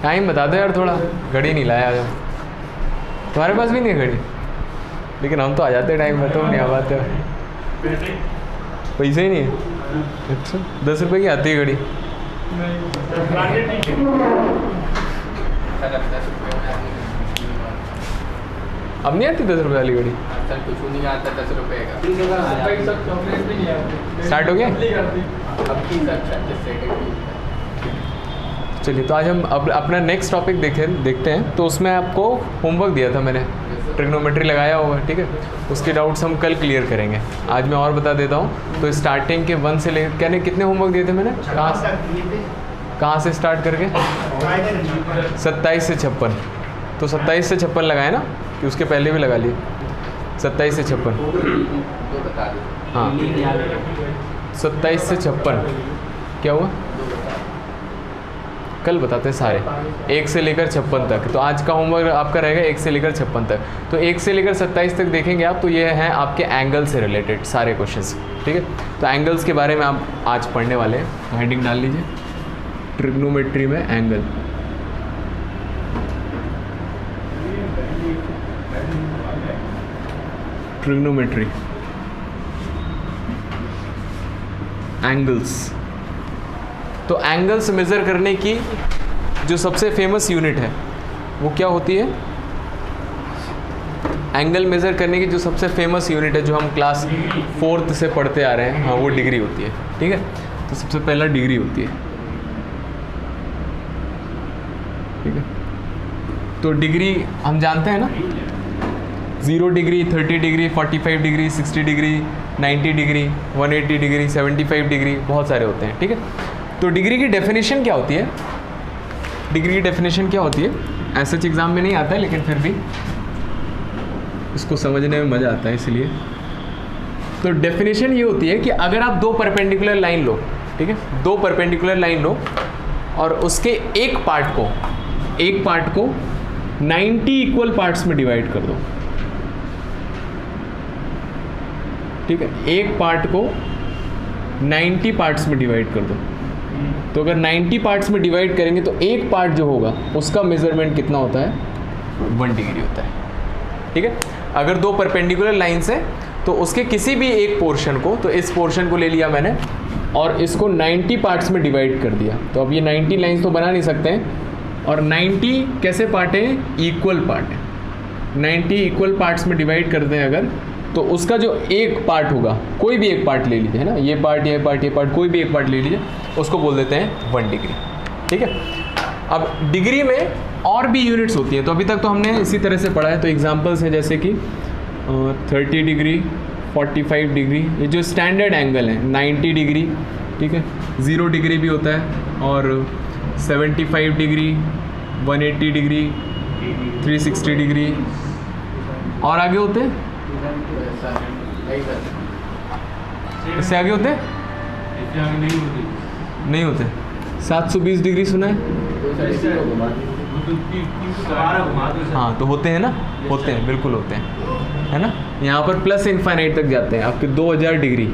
Time बता दो यार थोड़ा, घड़ी नहीं लाया आज। तुम्हारे पास भी नहीं है घड़ी? लेकिन हम तो आ जाते टाइम में, तुम नहीं आ पाते। पैसे ही नहीं है? अच्छा, 10 रुपये की आती है घड़ी? अब नहीं आती 10 रुपये वाली घड़ी? सर कुछ नहीं आता 10 रुपये का। स्टार्ट हो गया? अब की सर चलिए, तो आज हम अब अपना नेक्स्ट टॉपिक देखते हैं। तो उसमें आपको होमवर्क दिया था मैंने, ट्रिग्नोमेट्री लगाया होगा, ठीक है। उसके डाउट्स हम कल क्लियर करेंगे। आज मैं और बता देता हूँ। तो स्टार्टिंग के 1 से लेकर कहने कितने होमवर्क दिए थे मैंने, कहाँ से स्टार्ट करके 27 से 56। तो 27 से 56 लगाए ना, कि उसके पहले भी लगा लिए? 27 से 56, हाँ 27 से 56 क्या हुआ कल बताते हैं सारे, 1 से लेकर 56 तक। तो आज का होमवर्क आपका रहेगा 1 से लेकर 56 तक। तो 1 से लेकर 27 तक देखेंगे आप, तो ये हैं आपके एंगल से रिलेटेड सारे क्वेश्चंस, ठीक है। तो एंगल्स के बारे में आप आज पढ़ने वाले हैं। तो हेडिंग डाल लीजिए, ट्रिग्नोमेट्री में एंगल। Trigonometry, angles. तो एंगल्स मेज़र करने की जो सबसे फेमस यूनिट है वो क्या होती है? एंगल मेज़र करने की जो सबसे फेमस यूनिट है, जो हम क्लास 4th से पढ़ते आ रहे हैं, हाँ, वो डिग्री होती है, ठीक है। तो सबसे पहला डिग्री होती है, ठीक है। तो डिग्री हम जानते हैं ना, 0 degree, 30 degree, 45 degree, 60 degree, 90 degree, 180 degree, 75 degree, बहुत सारे होते हैं, ठीक है। तो डिग्री की डेफिनेशन क्या होती है? डिग्री की डेफिनेशन क्या होती है? ऐसा एग्जाम में नहीं आता है, लेकिन फिर भी इसको समझने में मज़ा आता है, इसलिए। तो डेफिनेशन ये होती है कि अगर आप 2 परपेंडिकुलर लाइन लो, ठीक है, 2 परपेंडिकुलर लाइन लो और उसके एक पार्ट को 90 इक्वल पार्ट्स में डिवाइड कर दो, ठीक है। एक पार्ट को 90 पार्ट्स में डिवाइड कर दो। तो अगर 90 पार्ट्स में डिवाइड करेंगे तो एक पार्ट जो होगा उसका मेजरमेंट कितना होता है? 1 डिग्री होता है, ठीक है। अगर 2 परपेंडिकुलर लाइन्स हैं तो उसके किसी भी एक पोर्शन को, तो इस पोर्शन को ले लिया मैंने और इसको 90 पार्ट्स में डिवाइड कर दिया। तो अब ये 90 लाइन्स तो बना नहीं सकते हैं, और 90 कैसे पार्ट हैं? इक्वल पार्ट है। 90 इक्वल पार्ट्स में डिवाइड करते हैं अगर, तो उसका जो एक पार्ट होगा, कोई भी एक पार्ट ले लीजिए, है ना, ये पार्ट, कोई भी एक पार्ट ले लीजिए, उसको बोल देते हैं 1 डिग्री, ठीक है। अब डिग्री में और भी यूनिट्स होती हैं। तो अभी तक तो हमने इसी तरह से पढ़ा है। तो एग्जांपल्स हैं जैसे कि 30 डिग्री, 45 डिग्री, ये जो स्टैंडर्ड एंगल है, 90 डिग्री, ठीक है, 0 डिग्री भी होता है, और 75 डिग्री, 180 डिग्री, 360 डिग्री, और आगे होते हैं, इससे आगे होते हैं? नहीं होते। 720 डिग्री सुना है? हाँ, तो होते हैं ना, होते हैं, बिल्कुल होते हैं, है ना। यहाँ पर प्लस इनफाइनाइट तक जाते हैं, आपके 2000 डिग्री,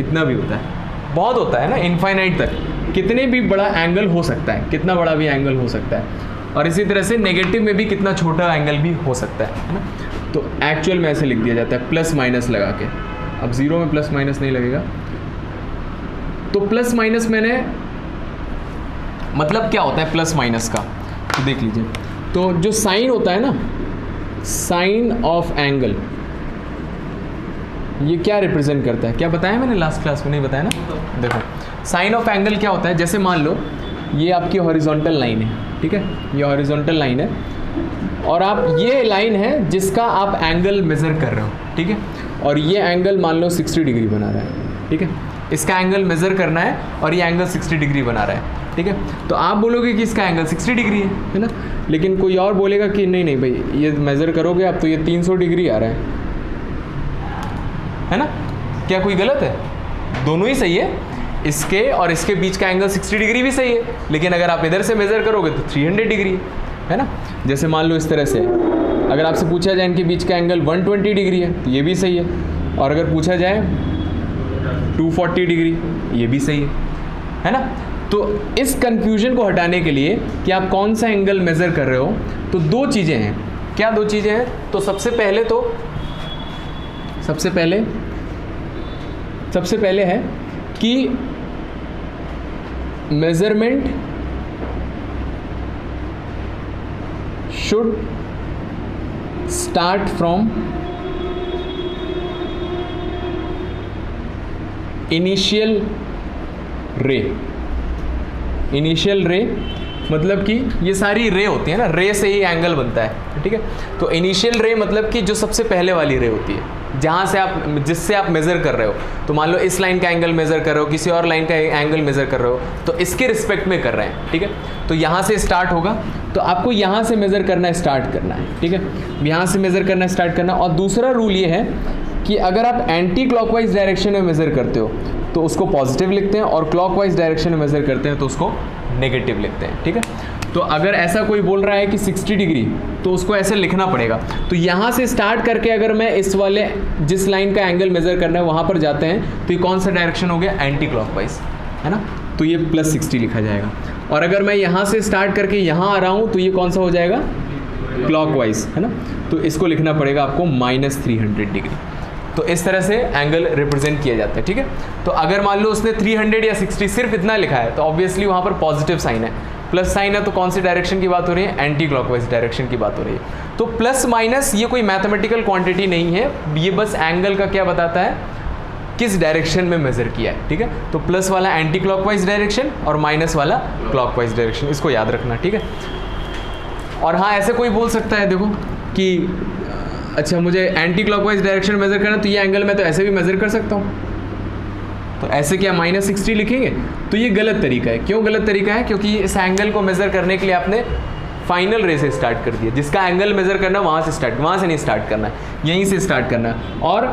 इतना भी होता है, बहुत होता है ना, इनफाइनाइट तक। कितने भी बड़ा एंगल हो सकता है, कितना बड़ा भी एंगल हो सकता है। और इसी तरह से नेगेटिव में भी कितना छोटा एंगल भी हो सकता है ना। तो एक्चुअल में ऐसे लिख दिया जाता है, प्लस माइनस लगा के। अब 0 में प्लस माइनस नहीं लगेगा। तो प्लस माइनस मैंने, मतलब क्या होता है प्लस माइनस का, तो देख लीजिए। तो जो साइन होता है ना, साइन ऑफ एंगल, ये क्या रिप्रेजेंट करता है? क्या बताया मैंने लास्ट क्लास में? नहीं बताया ना। देखो, साइन ऑफ एंगल क्या होता है? जैसे मान लो ये आपकी हॉरिजॉन्टल लाइन है, ठीक है, ये हॉरिजॉन्टल लाइन है, और आप, ये लाइन है जिसका आप एंगल मेज़र कर रहे हो, ठीक है, और ये एंगल मान लो 60 डिग्री बना रहा है, ठीक है, इसका एंगल मेज़र करना है और ये एंगल 60 डिग्री बना रहा है, ठीक है। तो आप बोलोगे कि इसका एंगल 60 डिग्री है ना, लेकिन कोई और बोलेगा कि नहीं भाई, ये मेज़र करोगे आप तो ये 300 डिग्री आ रहा है ना। क्या कोई गलत है? दोनों ही सही है, इसके और इसके बीच का एंगल 60 डिग्री भी सही है, लेकिन अगर आप इधर से मेज़र करोगे तो 300 डिग्री है ना। जैसे मान लो इस तरह से, अगर आपसे पूछा जाए इनके बीच का एंगल 120 डिग्री है तो ये भी सही है, और अगर पूछा जाए 240 डिग्री, ये भी सही है ना। तो इस कंफ्यूजन को हटाने के लिए कि आप कौन सा एंगल मेज़र कर रहे हो, तो दो चीज़ें हैं। क्या दो चीज़ें हैं? तो सबसे पहले है कि measurement should start from initial रे मतलब कि ये सारी रे होती है ना, रे से ही एंगल बनता है, ठीक है। तो इनिशियल रे मतलब कि जो सबसे पहले वाली रे होती है, जहाँ से जिससे आप मेज़र कर रहे हो। तो मान लो इस लाइन का एंगल मेज़र कर रहे हो, किसी और लाइन का एंगल मेज़र कर रहे हो, तो इसके रिस्पेक्ट में कर रहे हैं, ठीक है। तो यहाँ से स्टार्ट होगा, तो आपको यहाँ से मेज़र करना स्टार्ट करना है, ठीक है। यहाँ से मेज़र करना स्टार्ट करना। और दूसरा रूल ये है कि अगर आप एंटी क्लॉकवाइज डायरेक्शन में मेज़र करते हो तो उसको पॉजिटिव लिखते हैं, और क्लॉकवाइज डायरेक्शन में मेज़र करते हैं तो उसको नेगेटिव लिखते हैं, ठीक है। तो अगर ऐसा कोई बोल रहा है कि 60 डिग्री, तो उसको ऐसे लिखना पड़ेगा। तो यहाँ से स्टार्ट करके अगर मैं इस वाले जिस लाइन का एंगल मेज़र करना है वहाँ पर जाते हैं, तो ये कौन सा डायरेक्शन हो गया? एंटी क्लॉकवाइज, है ना। तो ये +60 लिखा जाएगा। और अगर मैं यहाँ से स्टार्ट करके यहाँ आ रहा हूँ तो ये कौन सा हो जाएगा? क्लॉकवाइज, है ना। तो इसको लिखना पड़ेगा आपको -300 डिग्री। तो इस तरह से एंगल रिप्रेजेंट किया जाता है, ठीक है। तो अगर मान लो उसने 300 या 60 सिर्फ इतना लिखा है, तो ऑब्वियसली वहाँ पर पॉजिटिव साइन है। प्लस साइन है तो कौन सी डायरेक्शन की बात हो रही है? एंटी क्लॉकवाइज डायरेक्शन की बात हो रही है। तो प्लस माइनस ये कोई मैथमेटिकल क्वांटिटी नहीं है, ये बस एंगल का क्या बताता है? किस डायरेक्शन में मेजर किया है, ठीक है। तो प्लस वाला एंटी क्लॉकवाइज डायरेक्शन और माइनस वाला क्लॉकवाइज डायरेक्शन, इसको याद रखना, ठीक है। और हाँ, ऐसे कोई बोल सकता है देखो कि अच्छा मुझे एंटी क्लॉकवाइज डायरेक्शन मेजर करना, तो ये एंगल मैं तो ऐसे भी मेजर कर सकता हूँ, तो ऐसे क्या -60 लिखेंगे? तो ये गलत तरीका है। क्यों गलत तरीका है? क्योंकि इस एंगल को मेजर करने के लिए आपने फाइनल रे से स्टार्ट कर दिया। जिसका एंगल मेजर करना वहाँ से नहीं स्टार्ट करना है, यहीं से स्टार्ट करना है। और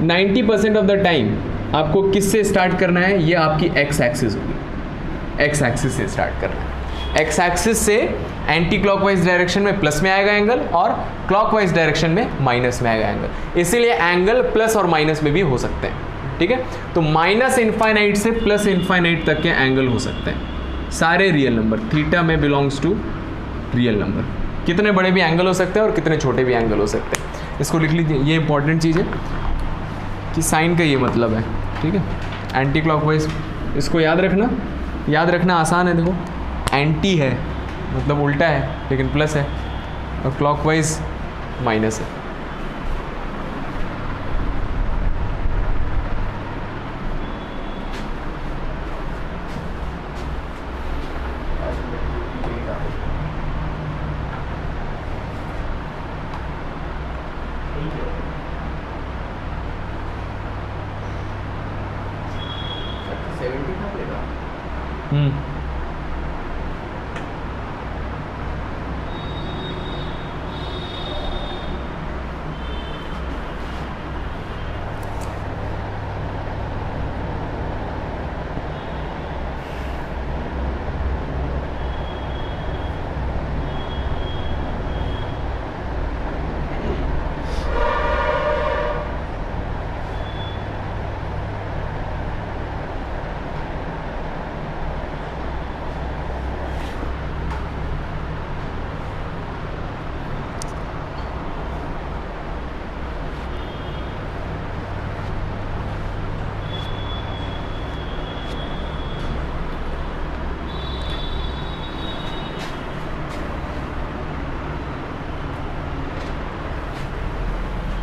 90% ऑफ द टाइम आपको किससे स्टार्ट करना है? ये आपकी एक्स एक्सिस होगी, एक्स एक्सिस से स्टार्ट करना है। एक्स एक्सिस से एंटी क्लॉकवाइज डायरेक्शन में प्लस में आएगा एंगल, और क्लॉकवाइज डायरेक्शन में माइनस में आएगा एंगल। इसीलिए एंगल प्लस और माइनस में भी हो सकते हैं, ठीक है। तो -∞ से +∞ तक के एंगल हो सकते हैं, सारे रियल नंबर। थीटा में बिलोंग्स टू रियल नंबर। कितने बड़े भी एंगल हो सकते हैं और कितने छोटे भी एंगल हो सकते हैं। इसको लिख लीजिए, ये इंपॉर्टेंट चीज़ है कि साइन का ये मतलब है, ठीक है। एंटी क्लॉकवाइज, इसको याद रखना आसान है। देखो एंटी है मतलब उल्टा है, लेकिन प्लस है, और क्लॉकवाइज माइनस है।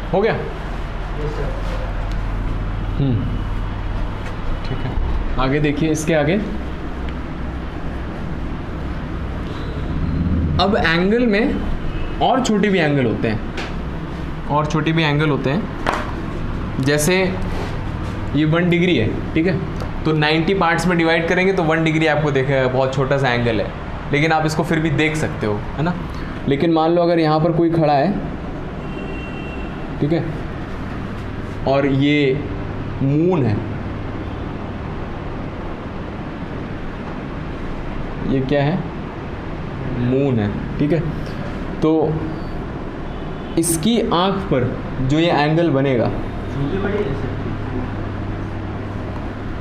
हो गया? ठीक है, आगे देखिए। इसके आगे अब एंगल में और छोटे भी एंगल होते हैं, जैसे ये 1 डिग्री है, ठीक है। तो 90 पार्ट्स में डिवाइड करेंगे तो 1 डिग्री आपको देखेगा, बहुत छोटा सा एंगल है, लेकिन आप इसको फिर भी देख सकते हो, है ना। लेकिन मान लो अगर यहाँ पर कोई खड़ा है, ठीक है, और ये मून है, ये क्या है? मून है, ठीक है। तो इसकी आंख पर जो ये एंगल बनेगा,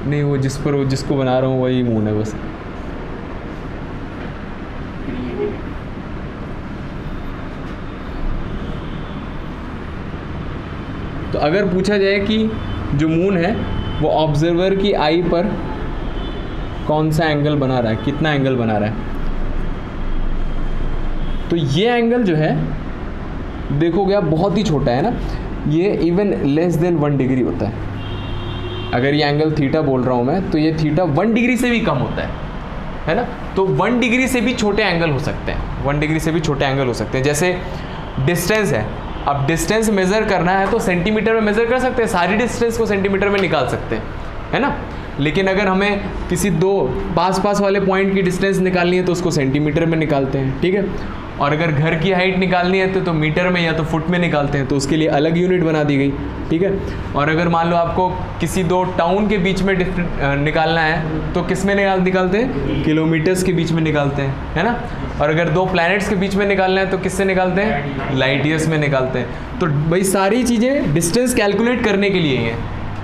नहीं वो जिसको बना रहा हूँ वही मून है बस, तो अगर पूछा जाए कि जो मून है वो ऑब्जर्वर की आई पर कौन सा एंगल बना रहा है, कितना एंगल बना रहा है, तो ये एंगल जो है देखोगे आप बहुत ही छोटा है ना, ये इवन लेस देन 1 डिग्री होता है। अगर ये एंगल थीटा बोल रहा हूँ मैं, तो ये थीटा 1 डिग्री से भी कम होता है ना। तो 1 डिग्री से भी छोटे एंगल हो सकते हैं, 1 डिग्री से भी छोटे एंगल हो सकते हैं। जैसे डिस्टेंस है, अब डिस्टेंस मेज़र करना है तो सेंटीमीटर में मेज़र कर सकते हैं, सारी डिस्टेंस को सेंटीमीटर में निकाल सकते हैं, है ना। लेकिन अगर हमें किसी दो पास वाले पॉइंट की डिस्टेंस निकालनी है तो उसको सेंटीमीटर में निकालते हैं, ठीक है। और अगर घर की हाइट निकालनी है तो मीटर में या तो फुट में निकालते हैं, तो उसके लिए अलग यूनिट बना दी गई, ठीक है। और अगर मान लो आपको किसी दो टाउन के बीच में निकालना है तो किस में निकालते हैं, किलोमीटर्स के बीच में निकालते हैं, है ना। और अगर दो प्लैनेट्स के बीच में निकालना है तो किससे निकालते हैं, लाइट ईयर्स में निकालते हैं। तो भाई सारी चीज़ें डिस्टेंस कैलकुलेट करने के लिए हैं।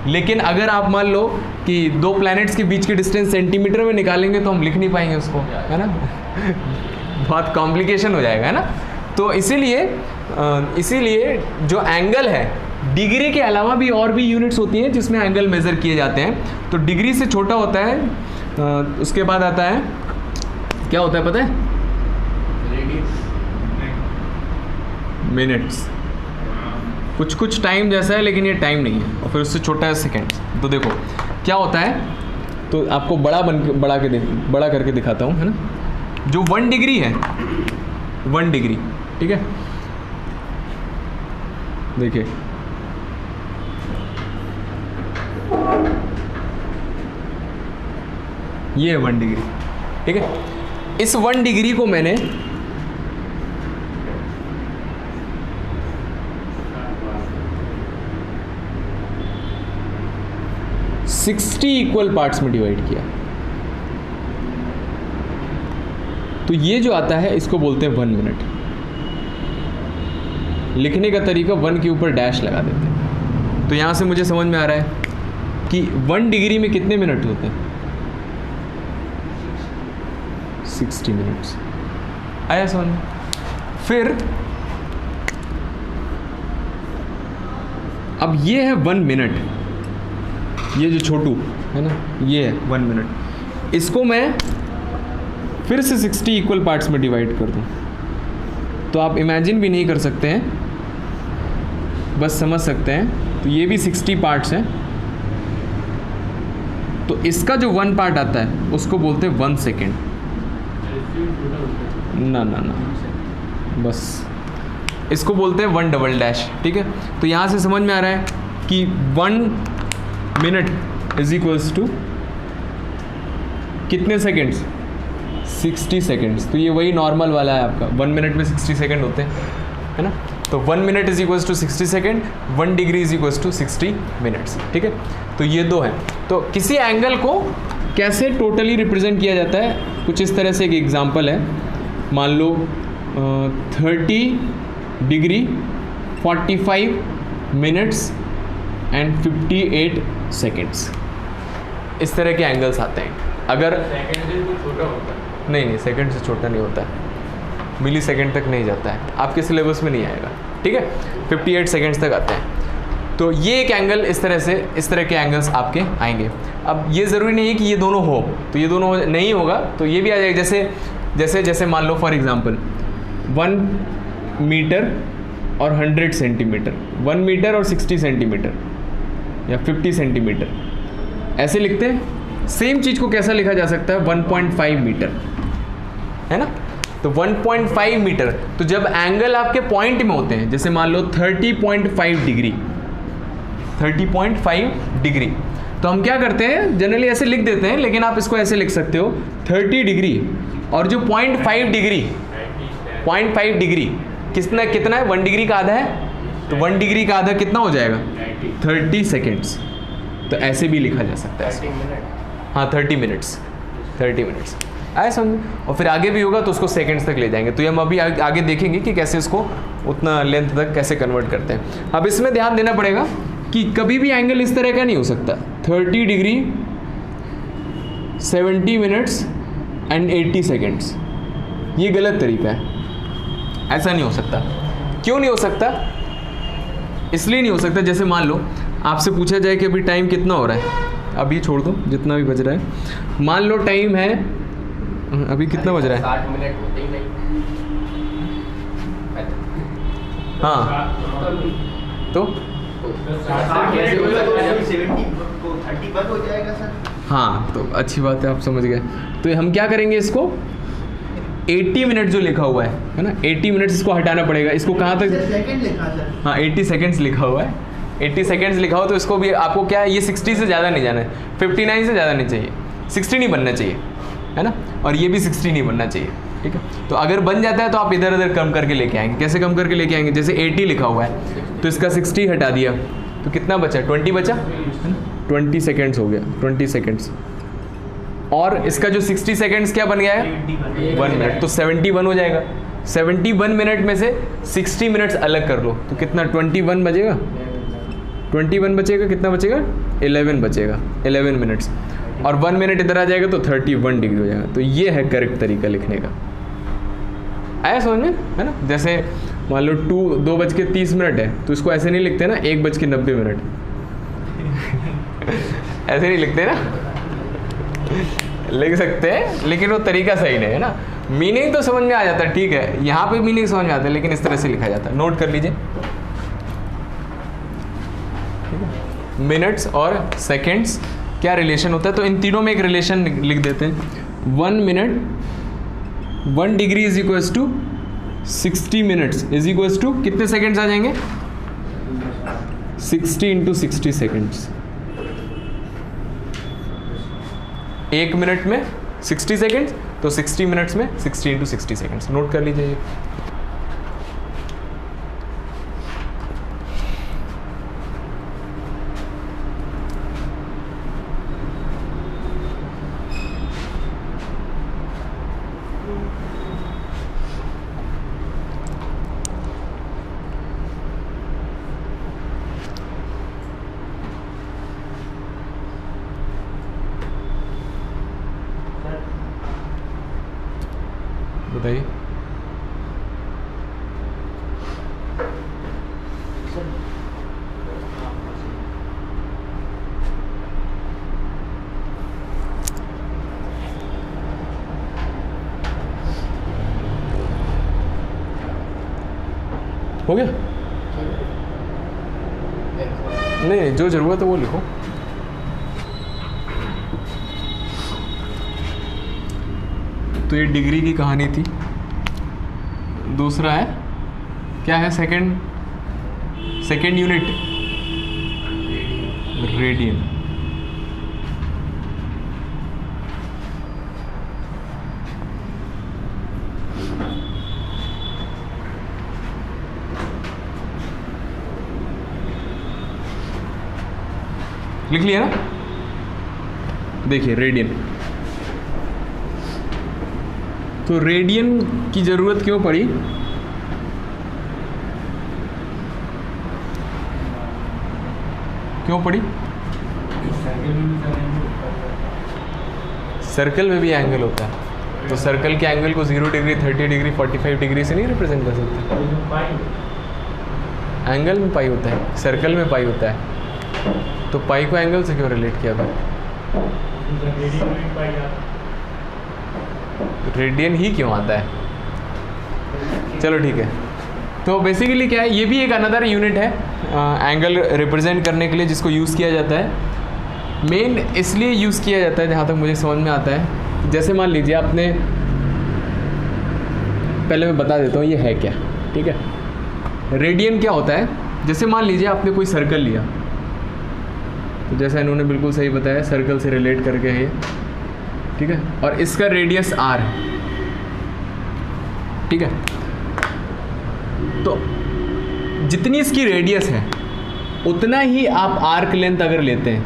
लेकिन अगर आप मान लो कि दो प्लैनेट्स के बीच की डिस्टेंस सेंटीमीटर में निकालेंगे तो हम लिख नहीं पाएंगे उसको, है ना बहुत कॉम्प्लिकेशन हो जाएगा, है ना। तो इसीलिए जो एंगल है, डिग्री के अलावा भी और भी यूनिट्स होती हैं जिसमें एंगल मेज़र किए जाते हैं। तो डिग्री से छोटा होता है, उसके बाद आता है, क्या होता है पता है, मिनट्स। कुछ टाइम जैसा है लेकिन ये टाइम नहीं है, और फिर उससे छोटा है सेकेंड। तो देखो क्या होता है, तो आपको बड़ा करके दिखाता हूँ, है ना। जो 1 डिग्री है, 1 डिग्री, ठीक है, देखिए ये है 1 डिग्री, ठीक है। इस 1 डिग्री को मैंने 60 इक्वल पार्ट्स में डिवाइड किया, तो ये जो आता है इसको बोलते हैं 1 मिनट। लिखने का तरीका 1 के ऊपर डैश लगा देते हैं। तो यहाँ से मुझे समझ में आ रहा है कि 1 डिग्री में कितने मिनट होते हैं, 60 मिनट्स। आया समझ में। फिर अब ये है 1 मिनट, ये जो छोटू है ना, ये है 1 मिनट। इसको मैं फिर से 60 इक्वल पार्ट्स में डिवाइड कर दूं, तो आप इमेजिन भी नहीं कर सकते हैं, बस समझ सकते हैं। तो ये भी 60 पार्ट्स हैं, तो इसका जो 1 पार्ट आता है उसको बोलते हैं 1 सेकेंड। ना, बस इसको बोलते हैं 1 डबल डैश, ठीक है। तो यहाँ से समझ में आ रहा है कि 1 मिनट इज इक्वल्स टू कितने सेकेंड्स, 60 सेकेंड्स। तो ये वही नॉर्मल वाला है आपका, 1 मिनट में 60 सेकेंड होते हैं, है ना। तो 1 minute is equals to 60 second, 1 degree is equals to 60 minutes, ठीक है। तो ये दो हैं। तो किसी एंगल को कैसे टोटली रिप्रेजेंट किया जाता है, कुछ इस तरह से एक एग्जांपल है। मान लो 30 डिग्री 45 मिनट्स एंड 58 सेकेंड्स, इस तरह के एंगल्स आते हैं। अगर सेकंड से तो छोटा होता है, नहीं, सेकंड से छोटा नहीं होता है, मिली सेकेंड तक नहीं जाता है, आपके सिलेबस में नहीं आएगा, ठीक है। 58 सेकेंड्स तक आते हैं। तो ये एक एंगल इस तरह के एंगल्स आपके आएंगे। अब ये ज़रूरी नहीं है कि ये दोनों हो, तो ये दोनों नहीं होगा तो ये भी आ जाएगा। जैसे मान लो फॉर एग्जांपल 1 मीटर और 100 सेंटीमीटर, 1 मीटर और 60 सेंटीमीटर या 50 सेंटीमीटर, ऐसे लिखते हैं। सेम चीज़ को कैसा लिखा जा सकता है, 1.5 मीटर, है ना। तो 1.5 मीटर, तो जब एंगल आपके पॉइंट में होते हैं, जैसे मान लो 30.5 डिग्री, 30.5 डिग्री, तो हम क्या करते हैं, जनरली ऐसे लिख देते हैं, लेकिन आप इसको ऐसे लिख सकते हो 30 डिग्री और जो 0.5 डिग्री, 0.5 डिग्री कितना है, 1 डिग्री का आधा है, तो 1 डिग्री का आधा कितना हो जाएगा, 30 सेकेंड्स। तो ऐसे भी लिखा जा सकता है, 30 मिनट, हाँ 30 मिनट्स आया समझ। और फिर आगे भी होगा तो उसको सेकंड्स तक ले जाएंगे। तो ये हम अभी आगे देखेंगे कि कैसे इसको उतना लेंथ तक कैसे कन्वर्ट करते हैं। अब इसमें ध्यान देना पड़ेगा कि कभी भी एंगल इस तरह का नहीं हो सकता, 30 डिग्री 70 मिनट्स एंड 80 सेकेंड्स, ये गलत तरीका है, ऐसा नहीं हो सकता। क्यों नहीं हो सकता, इसलिए नहीं हो सकता, जैसे मान लो आपसे पूछा जाए कि अभी टाइम कितना हो रहा है, अभी छोड़ दो जितना भी बज रहा है, मान लो टाइम है अभी कितना बज रहा है, 60 मिनट होते ही नहीं। हाँ तो 60 मिनट हो सकता है। 30 बंद हो जाएगा सर। हाँ तो अच्छी बात है, आप समझ गए। तो हम क्या करेंगे, इसको 80 मिनट जो लिखा हुआ है ना, 80 मिनट्स इसको हटाना पड़ेगा। इसको कहाँ तक, सेकंड लिखा सर। हाँ 80 सेकेंड्स लिखा हुआ है, 80 सेकेंड्स लिखा हो तो इसको भी आपको क्या है, ये 60 से ज़्यादा नहीं जाना है, 59 से ज़्यादा नहीं चाहिए, 60 नहीं बनना चाहिए, है ना, और ये भी 60 नहीं बनना चाहिए, ठीक है। तो अगर बन जाता है तो आप इधर उधर कम करके लेके आएंगे। कैसे कम करके लेके आएंगे, जैसे 80 लिखा हुआ है तो इसका 60 हटा दिया तो कितना बचा, 20 बचा, है ना, 20 सेकेंड्स हो गया, 20 सेकेंड्स। और इसका जो 60 सेकेंड्स क्या बन गया है, 1 मिनट, तो 71 हो जाएगा। 71 मिनट में से 60 मिनट्स अलग कर लो तो कितना, 21 बचेगा, 21 बचेगा, कितना बचेगा, 11 बचेगा, 11 मिनट्स। और 1 मिनट इधर आ जाएगा तो 31 डिग्री हो जाएगा। तो ये है करेक्ट तरीका लिखने का। आया समझ में, है ना। जैसे मान लो 2:30 है तो इसको ऐसे नहीं लिखते ना, 1:90 ऐसे नहीं लिखते ना, लिख सकते हैं लेकिन वो तरीका सही नहीं है ना। मीनिंग तो समझ में आ जाता है, ठीक है, यहाँ पे मीनिंग समझ में आता है लेकिन इस तरह से लिखा जाता है। नोट कर लीजिए, मिनट्स और सेकेंड्स क्या रिलेशन होता है, तो इन तीनों में एक रिलेशन लिख देते हैं। 1 minute 1 degree is equals to 60 minutes is equals to कितने सेकेंड्स आ जाएंगे, 60 × 60 सेकेंड्स। 1 मिनट में 60 सेकेंड्स तो 60 मिनट्स में 60 × 60 सेकेंड्स। नोट कर लीजिए। बताइए। हो गया? नहीं, जो जरूरत है वो लिखो। तो ये डिग्री की कहानी थी। दूसरा है क्या है, सेकेंड यूनिट, रेडियन। लिख लिया ना, देखिए रेडियन। तो रेडियन की ज़रूरत क्यों पड़ी, सर्कल में भी एंगल होता है, तो सर्कल के एंगल को 0 डिग्री, 30 डिग्री, 45 डिग्री से नहीं रिप्रेजेंट कर सकते। एंगल में पाई होता है, सर्कल में पाई होता है, तो पाई को एंगल से क्यों रिलेट किया था, रेडियन ही क्यों आता है। चलो ठीक है। तो बेसिकली क्या है, ये भी एक अनदर यूनिट है एंगल रिप्रेजेंट करने के लिए, जिसको यूज़ किया जाता है। मेन इसलिए यूज़ किया जाता है जहाँ तक मुझे समझ में आता है। जैसे मान लीजिए आपने, पहले मैं बता देता हूँ ये है क्या, ठीक है। रेडियन क्या होता है, जैसे मान लीजिए आपने कोई सर्कल लिया, तो जैसा इन्होंने बिल्कुल सही बताया, सर्कल से रिलेट करके है ये, ठीक है, और इसका रेडियस r है, ठीक है। तो जितनी इसकी रेडियस है उतना ही आप आर्क लेंथ अगर लेते हैं,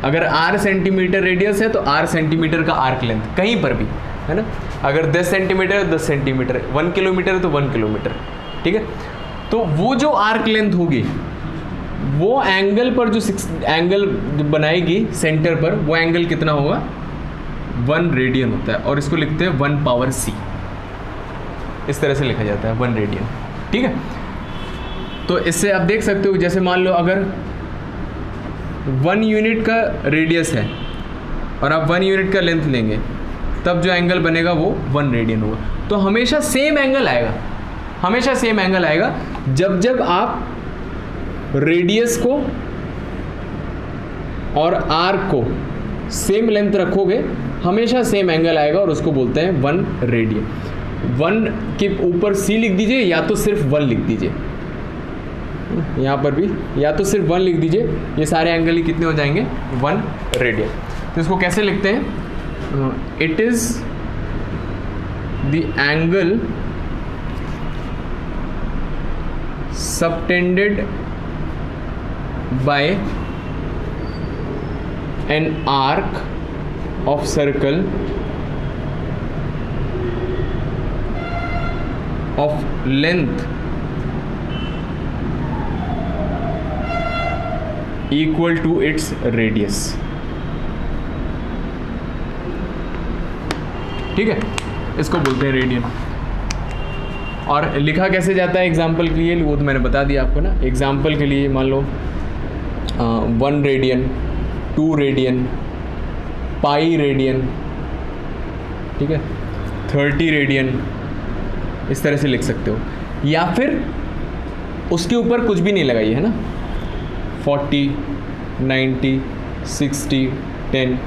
अगर r सेंटीमीटर रेडियस है तो r सेंटीमीटर का आर्क लेंथ कहीं पर भी, है ना। अगर 10 सेंटीमीटर है 10 सेंटीमीटर, 1 किलोमीटर है तो 1 किलोमीटर, ठीक है। तो वो जो आर्क लेंथ होगी वो एंगल पर जो एंगल बनाएगी सेंटर पर, वो एंगल कितना होगा, 1 रेडियन होता है, और इसको लिखते हैं 1 पावर c। इस तरह से लिखा जाता है 1 रेडियन, ठीक है। तो इससे आप देख सकते हो, जैसे मान लो अगर 1 यूनिट का रेडियस है और आप 1 यूनिट का लेंथ लेंगे, तब जो एंगल बनेगा वो 1 रेडियन होगा। तो हमेशा सेम एंगल आएगा, हमेशा सेम एंगल आएगा जब जब आप रेडियस को और आर्क को सेम लेंथ रखोगे, हमेशा सेम एंगल आएगा और उसको बोलते हैं 1 रेडियन। 1 के ऊपर सी लिख दीजिए या तो सिर्फ 1 लिख दीजिए, यहाँ पर भी या तो सिर्फ 1 लिख दीजिए, ये सारे एंगल ही कितने हो जाएंगे 1 रेडियन। तो इसको कैसे लिखते हैं? It is the angle subtended by an arc of circle of length equal to its radius। ठीक है, इसको बोलते हैं रेडियन। और लिखा कैसे जाता है एग्जाम्पल के लिए, वो तो मैंने बता दिया आपको ना। एग्जाम्पल के लिए मान लो 1 रेडियन, 2 रेडियन, पाई रेडियन, ठीक है, 30 रेडियन, इस तरह से लिख सकते हो। या फिर उसके ऊपर कुछ भी नहीं लगाइए, है ना, 40, 90, 60, 10,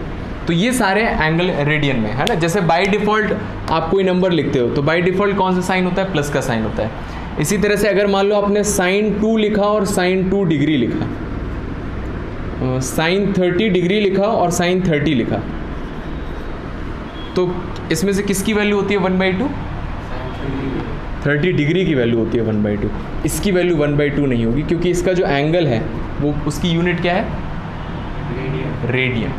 तो ये सारे एंगल रेडियन में है ना। जैसे बाय डिफ़ॉल्ट आप कोई नंबर लिखते हो तो बाय डिफ़ॉल्ट कौन सा साइन होता है? प्लस का साइन होता है। इसी तरह से अगर मान लो आपने sin 2 लिखा और sin 2 डिग्री लिखा, sin 30 डिग्री लिखा और sin 30 लिखा, तो इसमें से किसकी वैल्यू होती है 1/2? 30 डिग्री की वैल्यू होती है 1/2। इसकी वैल्यू 1/2 नहीं होगी, क्योंकि इसका जो एंगल है वो उसकी यूनिट क्या है? रेडियन।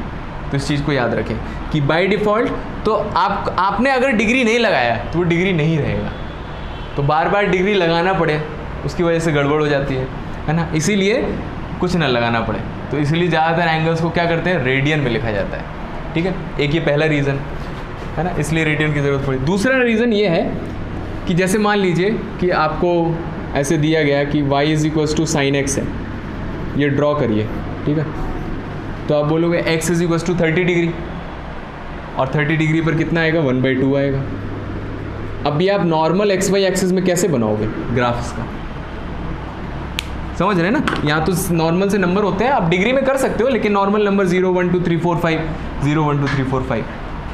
तो इस चीज़ को याद रखें कि बाय डिफ़ॉल्ट तो आपने अगर डिग्री नहीं लगाया तो वो डिग्री नहीं रहेगा, तो बार बार डिग्री लगाना पड़े, उसकी वजह से गड़बड़ हो जाती है ना। इसीलिए कुछ ना लगाना पड़े, तो इसलिए ज़्यादातर एंगल्स को क्या करते हैं? रेडियन में लिखा जाता है। ठीक है, एक ये पहला रीज़न है ना, इसलिए रेडियन की ज़रूरत पड़ी। दूसरा रीज़न ये है कि जैसे मान लीजिए कि आपको ऐसे दिया गया कि y = sin x है, ये ड्रॉ करिए, ठीक है, तो आप बोलोगे x = 30 डिग्री, और 30 डिग्री पर कितना आएगा? 1/2 आएगा। अभी आप नॉर्मल एक्स वाई एक्सिस में कैसे बनाओगे ग्राफ्स का? समझ रहे हैं ना, यहाँ तो नॉर्मल से नंबर होते हैं, आप डिग्री में कर सकते हो, लेकिन नॉर्मल नंबर 0 1 2 3 4 5 0 1 2 3 4 5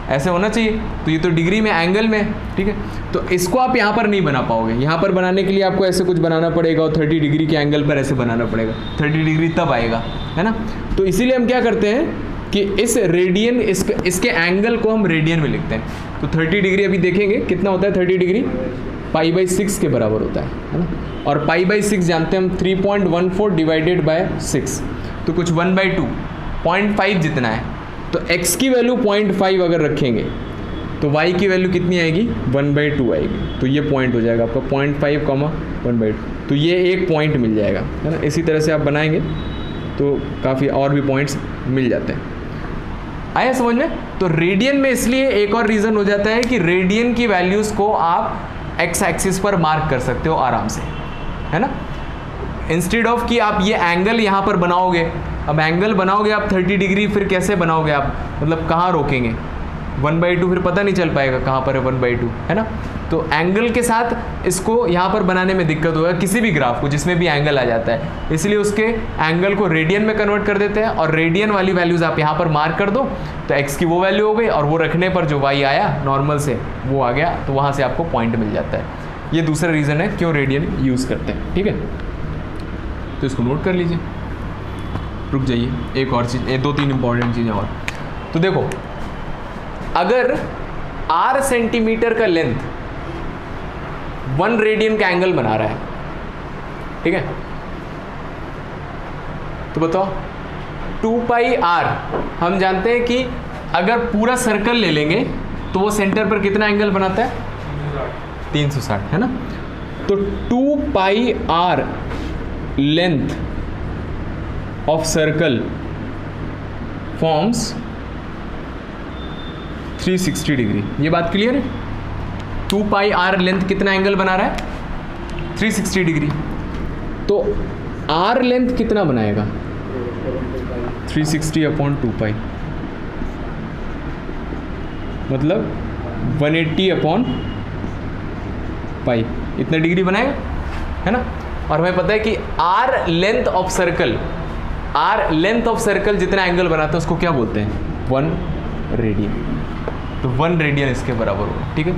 ऐसे होना चाहिए। तो ये तो डिग्री में, एंगल में, ठीक है, तो इसको आप यहाँ पर नहीं बना पाओगे। यहाँ पर बनाने के लिए आपको ऐसे कुछ बनाना पड़ेगा और 30 डिग्री के एंगल पर ऐसे बनाना पड़ेगा, 30 डिग्री तब आएगा, है ना। तो इसीलिए हम क्या करते हैं कि इस रेडियन, इसके एंगल को हम रेडियन में लिखते हैं। तो 30 डिग्री अभी देखेंगे कितना होता है 30 डिग्री, π/6 के बराबर होता है ना। और π/6 जानते हैं हम 3.14 डिवाइडेड बाय 6, तो कुछ 1/2 0.5 जितना है। तो x की वैल्यू 0.5 अगर रखेंगे तो y की वैल्यू कितनी आएगी? 1/2 आएगी। तो ये पॉइंट हो जाएगा आपका 0.5, 1/2, तो ये एक पॉइंट मिल जाएगा, है ना। इसी तरह से आप बनाएंगे तो काफ़ी और भी पॉइंट्स मिल जाते हैं। आया समझ में? तो रेडियन में इसलिए एक और रीज़न हो जाता है कि रेडियन की वैल्यूज़ को आप एक्स एक्सिस पर मार्क कर सकते हो आराम से, है ना। इंस्टेड ऑफ कि आप ये एंगल यहाँ पर बनाओगे, अब एंगल बनाओगे आप 30 डिग्री, फिर कैसे बनाओगे आप, मतलब कहाँ रोकेंगे? 1/2 फिर पता नहीं चल पाएगा कहाँ पर है 1/2, है ना। तो एंगल के साथ इसको यहाँ पर बनाने में दिक्कत होगा, किसी भी ग्राफ को जिसमें भी एंगल आ जाता है, इसलिए उसके एंगल को रेडियन में कन्वर्ट कर देते हैं, और रेडियन वाली वैल्यूज़ आप यहाँ पर मार्क कर दो, तो एक्स की वो वैल्यू हो गई, और वो रखने पर जो वाई आया नॉर्मल से वो आ गया, तो वहाँ से आपको पॉइंट मिल जाता है। ये दूसरा रीज़न है क्यों रेडियन यूज़ करते हैं, ठीक है। तो इसको नोट कर लीजिए, रुक जाइए, एक और चीज़, 2-3 इंपॉर्टेंट चीज़ें और। तो देखो, अगर r सेंटीमीटर का लेंथ 1 रेडियन का एंगल बना रहा है, ठीक है, तो बताओ 2πr, हम जानते हैं कि अगर पूरा सर्कल ले लेंगे तो वो सेंटर पर कितना एंगल बनाता है? 360, है ना। तो 2πr length of circle forms 360 degree. ये बात क्लियर है? 2πr लेंथ कितना एंगल बना रहा है? 360 डिग्री। तो आर लेंथ कितना बनाएगा? 360/2 मतलब 180/π, इतना डिग्री बनाएगा, है ना। और हमें पता है कि आर लेंथ ऑफ सर्कल जितना एंगल बनाता है उसको क्या बोलते हैं? 1 रेडियन। तो 1 रेडियन इसके बराबर होगा, ठीक है।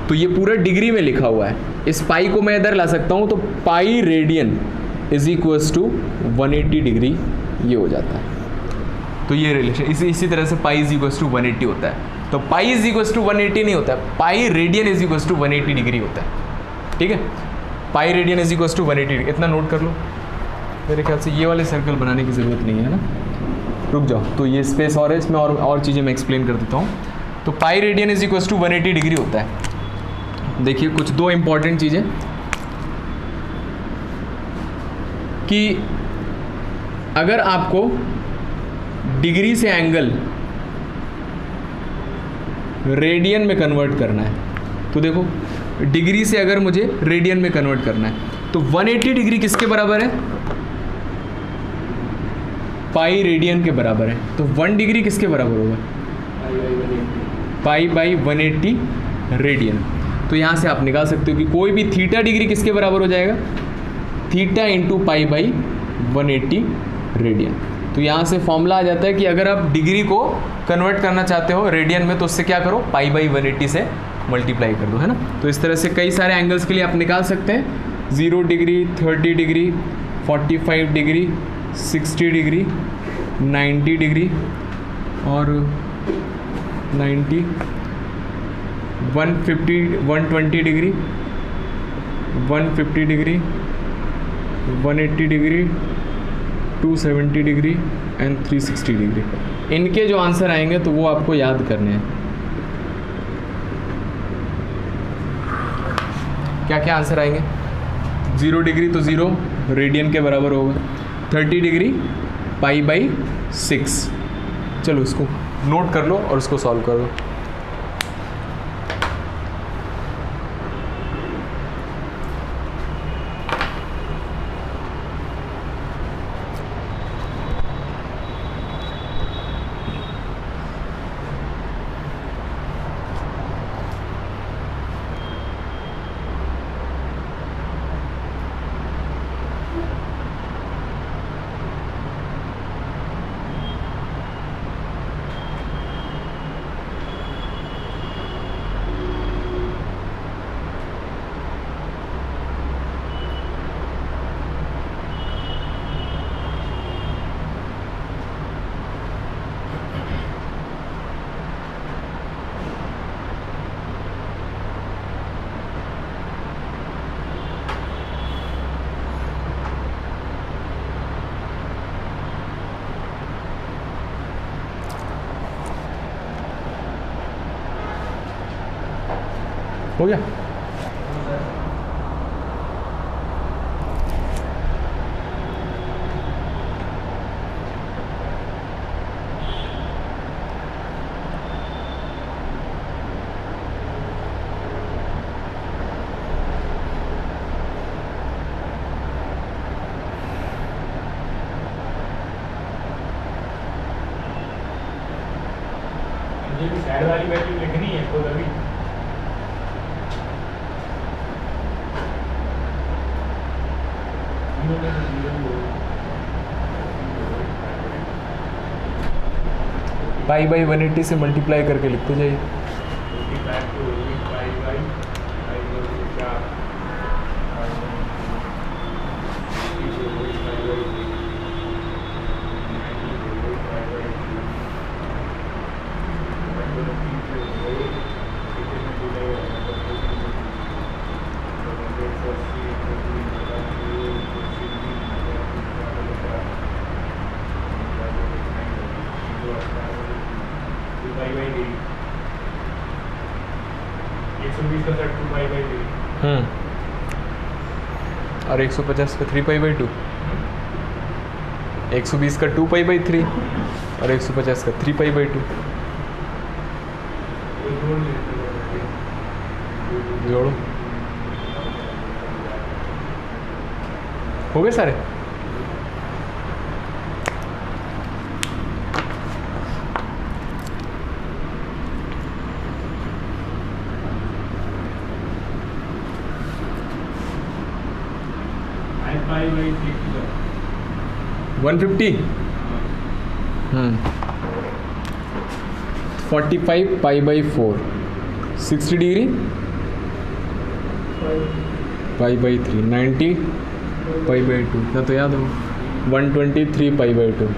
तो ये पूरा डिग्री में लिखा हुआ है। इस पाई को मैं इधर ला सकता हूँ, तो pi radian is equals to 180 degree, ये हो जाता है। तो ये रिलेशन इसी तरह से पाई इज इक्वल्स टू 180 होता है। तो पाई इज इक्वल्स टू 180 नहीं होता है, pi radian is equals to 180 degree होता है, ठीक है। Pi radian is equals to 180 degree, इतना नोट कर लो। मेरे ख्याल से ये वाले सर्कल बनाने की ज़रूरत नहीं है ना, रुक जाओ। तो ये स्पेस और है, इसमें और चीज़ें मैं एक्सप्लेन कर देता हूँ। तो pi radian is equals to 180 degree होता है। देखिए कुछ 2 इंपॉर्टेंट चीज़ें कि अगर आपको डिग्री से एंगल रेडियन में कन्वर्ट करना है, तो देखो डिग्री से अगर मुझे रेडियन में कन्वर्ट करना है तो 180 डिग्री किसके बराबर है? पाई रेडियन के बराबर है। तो 1 डिग्री किसके बराबर होगा? Pi by 180 radian. तो यहाँ से आप निकाल सकते हो कि कोई भी थीटा डिग्री किसके बराबर हो जाएगा? Theta into pi by 180 radian. तो यहाँ से फॉर्मूला आ जाता है कि अगर आप डिग्री को कन्वर्ट करना चाहते हो रेडियन में, तो उससे क्या करो? पाई बाई 180 से मल्टीप्लाई कर दो, है ना। तो इस तरह से कई सारे एंगल्स के लिए आप निकाल सकते हैं। 0 degree, 30 degree, 45 degree, 60 degree, 90 degree और 90, 150, 120 degree, 150 degree, 180 degree, 270 degree and 360 degree. इनके जो आंसर आएंगे तो वो आपको याद करने हैं। क्या क्या आंसर आएंगे? 0 डिग्री तो 0 रेडियन के बराबर होगा, 30 डिग्री पाई बाई 6। चलो इसको नोट कर लो और इसको सॉल्व कर दो। हो गया? साइड वाली वैल्यू लिखनी है तो अभी पाई बाई 180 से मल्टीप्लाई करके लिखते जाइए। और 150 का 3π/2, 120 का 2π/3 और 150 का 3π/2 जोड़ो। हो गए सारे? Pi by 150 45 pi by 4 60 degree pi by 3 90 pi by 2 क्या तो याद हो 123 पाई बाई 2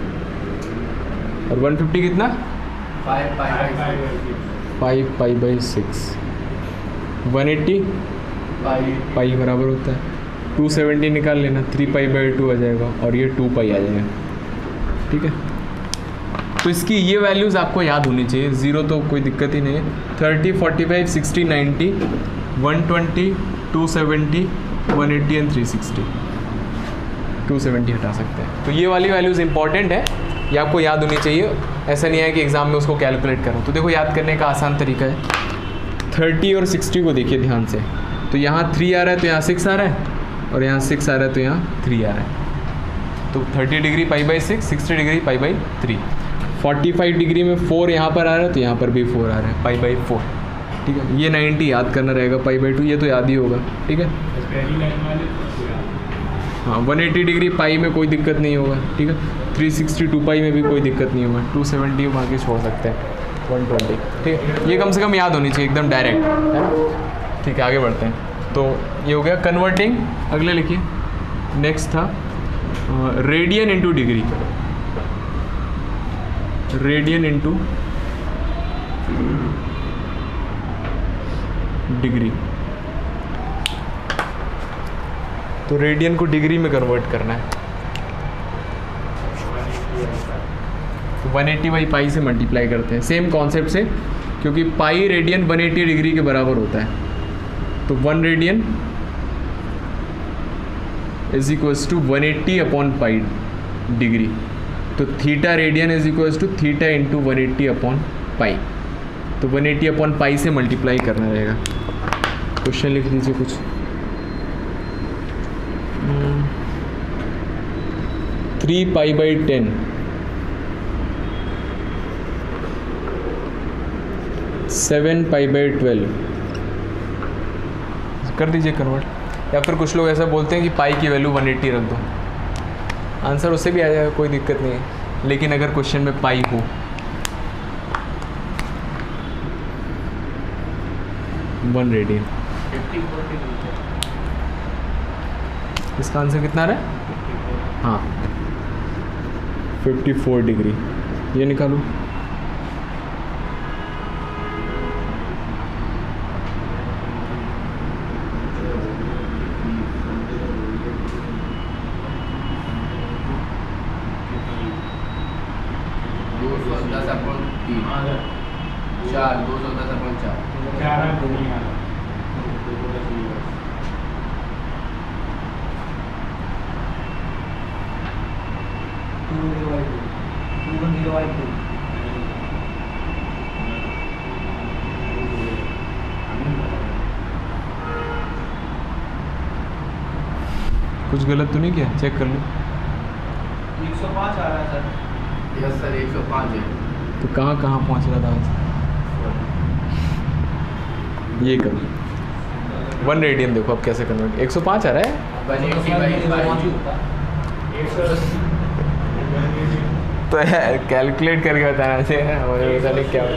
और 150 कितना 5 5 पाई बाई 6 180 पाई बराबर होता है 270 निकाल लेना 3 पाई बाई 2 आ जाएगा और ये 2 पाई आ जाएगा। ठीक है, तो इसकी ये वैल्यूज़ आपको याद होनी चाहिए, ज़ीरो तो कोई दिक्कत ही नहीं है। 30 45 60 90 120 270 180 एंड 360 270 हटा सकते हैं। तो ये वाली वैल्यूज़ इंपॉर्टेंट है, ये आपको याद होनी चाहिए। ऐसा नहीं है कि एग्ज़ाम में उसको कैलकुलेट करो। तो देखो याद करने का आसान तरीका है, 30 और 60 को देखिए ध्यान से। तो यहाँ 3 आ रहा है तो यहाँ 6 आ रहा है, और यहाँ 6 आ रहा है तो यहाँ 3 आ रहा है। तो 30 degree pi by 6, 60 degree pi by 3, 45 degree में 4 यहाँ पर आ रहा है तो यहाँ पर भी 4 आ रहा है, पाई बाई 4। ठीक है, ये 90 याद करना रहेगा, पाई बाई 2 ये तो याद ही होगा। ठीक है, पहली लाइन वाले हाँ 180 डिग्री पाई में कोई दिक्कत नहीं होगा। ठीक है, 362 पाई में भी कोई दिक्कत नहीं होगा, 270 वहाँ के छोड़ सकते हैं, 120। ठीक है, ये कम से कम याद होनी चाहिए एकदम डायरेक्ट, है ना। ठीक है, आगे बढ़ते हैं। तो ये हो गया कन्वर्टिंग। अगले लिखिए, नेक्स्ट था radian into degree, radian into degree. तो रेडियन को डिग्री में कन्वर्ट करना है, 180 बाई पाई से मल्टीप्लाई करते हैं, सेम कॉन्सेप्ट से, क्योंकि पाई रेडियन 180 डिग्री के बराबर होता है। तो 1 radian is equals to 180 upon pi degree. तो theta radian is equals to theta into 180 upon pi. तो 180 अपॉन पाई से मल्टीप्लाई करना रहेगा। क्वेश्चन लिख लीजिए कुछ। 3 पाई बाई 10 7 पाई बाई 12 कर दीजिए कन्वर्ट। या फिर कुछ लोग ऐसा बोलते हैं कि पाई की वैल्यू 180 रख दो, आंसर उससे भी आ जाएगा, कोई दिक्कत नहीं है। लेकिन अगर क्वेश्चन में पाई हो, वन रेडियन, इसका आंसर कितना आ रहा है? हाँ 54 डिग्री। ये निकालो, कुछ गलत तो नहीं किया? चेक कर लो। 105 आ रहा है सर। यस सर 105 है। तो कहाँ कहाँ पहुँच रहा था आज? ये करो, 1 रेडियन देखो अब कैसे कन्वर्ट। 105 आ रहा है, 180 बाई तो कैलकुलेट करके बताना चाहिए, मुझे पता नहीं क्या हो।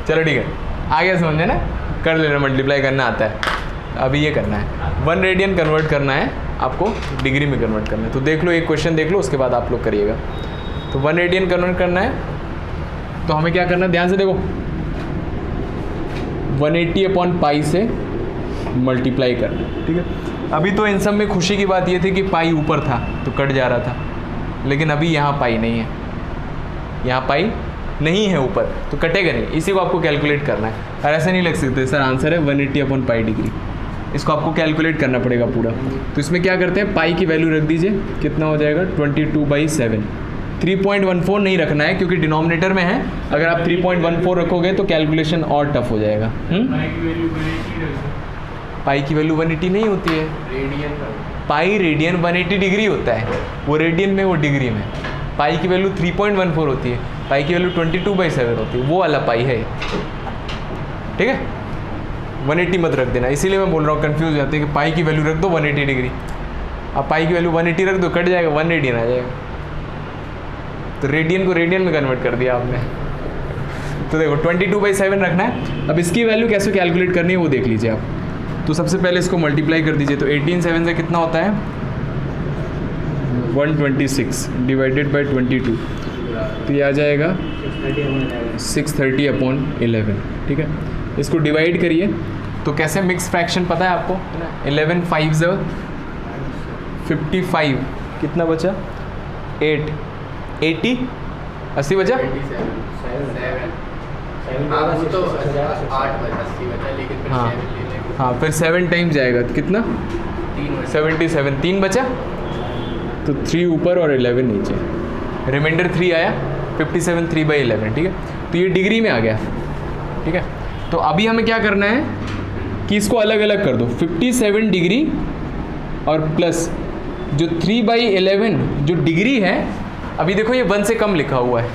चलो ठीक है, आ गया समझे ना, कर लेना, मल्टीप्लाई करना आता है। अभी ये करना है, 1 रेडियन कन्वर्ट करना है आपको, डिग्री में कन्वर्ट करना है। तो देख लो, एक क्वेश्चन देख लो, उसके बाद आप लोग करिएगा। तो 1 रेडियन कन्वर्ट करना है, तो हमें क्या करना है, ध्यान से देखो, 180 अपॉन पाई से मल्टीप्लाई करना है। ठीक है, अभी तो इन सब में खुशी की बात ये थी कि पाई ऊपर था तो कट जा रहा था, लेकिन अभी यहाँ पाई नहीं है, यहाँ पाई नहीं है ऊपर, तो कटेगा नहीं। इसी को आपको कैलकुलेट करना है, और ऐसा नहीं लग सकते सर आंसर है 180 अपॉन पाई डिग्री। इसको आपको कैलकुलेट करना पड़ेगा पूरा। तो इसमें क्या करते हैं, पाई की वैल्यू रख दीजिए, कितना हो जाएगा 22/7। 3.14 नहीं रखना है क्योंकि डिनोमिनेटर में है, अगर आप 3.14 रखोगे तो कैलकुलेशन और टफ हो जाएगा। पाई की वैल्यू 180 रख दो। पाई की वैल्यू 180 नहीं होती है, रेडियन पाई रेडियन 180 डिग्री होता है, वो रेडियन में, वो डिग्री में। पाई की वैल्यू 3.14 होती है, पाई की वैल्यू 22/7 होती है, वो वाला पाई है। ठीक है, 180 मत रख देना, इसीलिए मैं बोल रहा हूँ, कंफ्यूज हो जाते हैं कि पाई की वैल्यू रख दो 180 डिग्री। अब पाई की वैल्यू 180 रख दो, कट जाएगा, 180 आ जाएगा। तो रेडियन को रेडियन में कन्वर्ट कर दिया आपने। तो देखो 22/7 रखना है। अब इसकी वैल्यू कैसे कैलकुलेट करनी है वो देख लीजिए आप। तो सबसे पहले इसको मल्टीप्लाई कर दीजिए। तो 18 7 से कितना होता है 126 डिवाइडेड बाई 22, तो ये आ जाएगा 630/11। ठीक है, इसको डिवाइड करिए। तो कैसे मिक्स फ्रैक्शन पता है आपको, है ना। 11 5 55, कितना बचा 8 80 80 बचा। हाँ हाँ, फिर 7 टाइम्स जाएगा तो कितना 77, 3 बचा, तो 3 ऊपर और 11 नीचे, रिमाइंडर 3 आया, 57 3/11। ठीक है, तो ये डिग्री में आ गया। ठीक है, तो अभी हमें क्या करना है कि इसको अलग अलग कर दो। 57 डिग्री और प्लस जो 3/11 जो डिग्री है, अभी देखो ये 1 से कम लिखा हुआ है।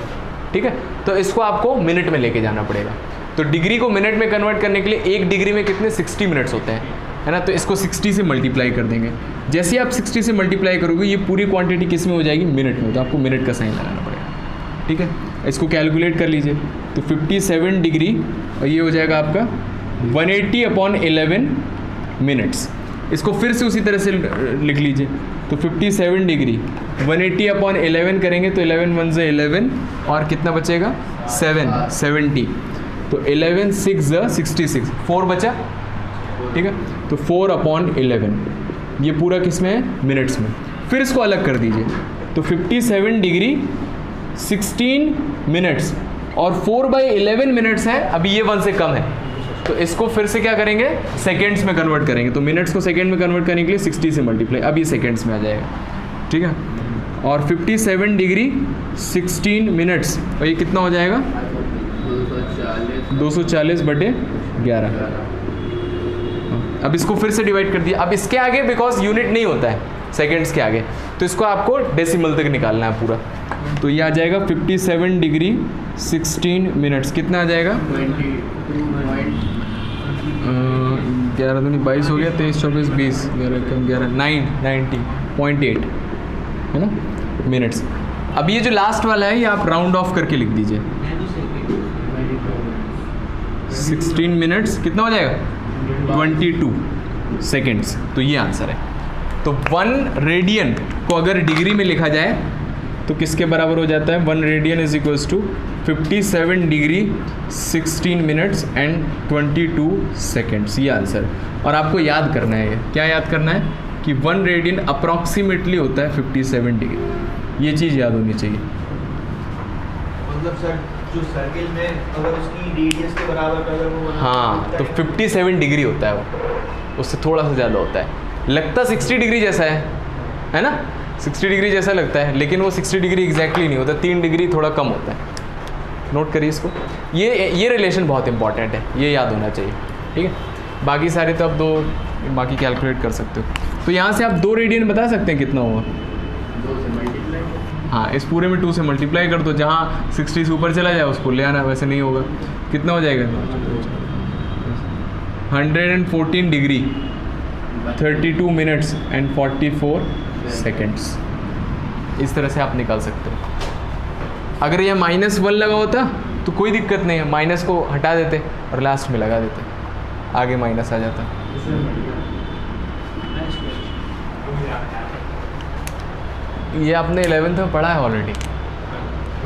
ठीक है, तो इसको आपको मिनट में लेके जाना पड़ेगा। तो डिग्री को मिनट में कन्वर्ट करने के लिए एक डिग्री में कितने 60 मिनट्स होते हैं, है ना। तो इसको 60 से मल्टीप्लाई कर देंगे। जैसे ही आप 60 से मल्टीप्लाई करोगे, ये पूरी क्वांटिटी किस में हो जाएगी, मिनट में। तो आपको मिनट का साइन लगाना पड़ेगा। ठीक है, इसको कैलकुलेट कर लीजिए। तो 57 डिग्री और ये हो जाएगा आपका 180/11 मिनट्स। इसको फिर से उसी तरह से लिख लीजिए। तो 57 डिग्री 180/11 करेंगे तो 11 1 से 11 और कितना बचेगा 7 70। तो 11 6 66, 4 बचा। ठीक है, तो 4/11 ये पूरा किस में है, मिनट्स में। फिर इसको अलग कर दीजिए। तो 57 डिग्री 16 मिनट्स और 4/11 मिनट्स है, अभी ये 1 से कम है, तो इसको फिर से क्या करेंगे, सेकेंड्स में कन्वर्ट करेंगे। तो मिनट्स को सेकेंड में कन्वर्ट करने के लिए 60 से मल्टीप्लाई, अब ये सेकेंड्स में आ जाएगा। ठीक है, और 57 डिग्री 16 मिनट्स और ये कितना हो जाएगा 240/11। अब इसको फिर से डिवाइड कर दिया। अब इसके आगे बिकॉज यूनिट नहीं होता है सेकेंड्स के आगे, तो इसको आपको डेसिमल तक निकालना है पूरा। तो ये आ जाएगा 57 डिग्री 16 मिनट्स, कितना आ जाएगा 11 दूनी 22 हो गया, 23 24 20 11 कम 11 90.8 है ना मिनट्स। अब ये जो लास्ट वाला है ये आप राउंड ऑफ करके लिख दीजिए। 16 मिनट्स कितना हो जाएगा 22 सेकेंड्स। तो ये आंसर है। तो 1 रेडियन को अगर डिग्री में लिखा जाए तो किसके बराबर हो जाता है, 1 radian is equals to 57 degree 16 minutes and 22 seconds. ये आंसर। और आपको याद करना है, क्या याद करना है कि 1 रेडियन अप्रॉक्सीमेटली होता है 57 डिग्री। ये चीज़ याद होनी चाहिए। मतलब सर जो सर्किल में अगर उसकी रेडियस के बराबर अगर वो हाँ, तो 57 डिग्री होता है वो, उससे थोड़ा सा ज़्यादा होता है। लगता 60 डिग्री जैसा है ना, 60 डिग्री जैसा लगता है, लेकिन वो 60 डिग्री एग्जैक्टली नहीं होता, 3 डिग्री थोड़ा कम होता है। नोट करिए इसको। ये रिलेशन बहुत इंपॉर्टेंट है, ये याद होना चाहिए। ठीक है, बाकी सारे तो आप बाकी कैलकुलेट कर सकते हो। तो यहाँ से आप 2 रेडियन बता सकते हैं कितना हुआ। 2 से मल्टीप्लाई, हाँ, इस पूरे में 2 से मल्टीप्लाई कर दो, जहाँ 60 से ऊपर चला जाए उसको ले आना, वैसे नहीं होगा। कितना हो जाएगा 114 डिग्री 32 मिनट्स एंड 44 सेकेंड्स। इस तरह से आप निकाल सकते हो। अगर यह -1 लगा होता तो कोई दिक्कत नहीं है, माइनस को हटा देते और लास्ट में लगा देते, आगे माइनस आ जाता। ये आपने 11th में पढ़ा है ऑलरेडी,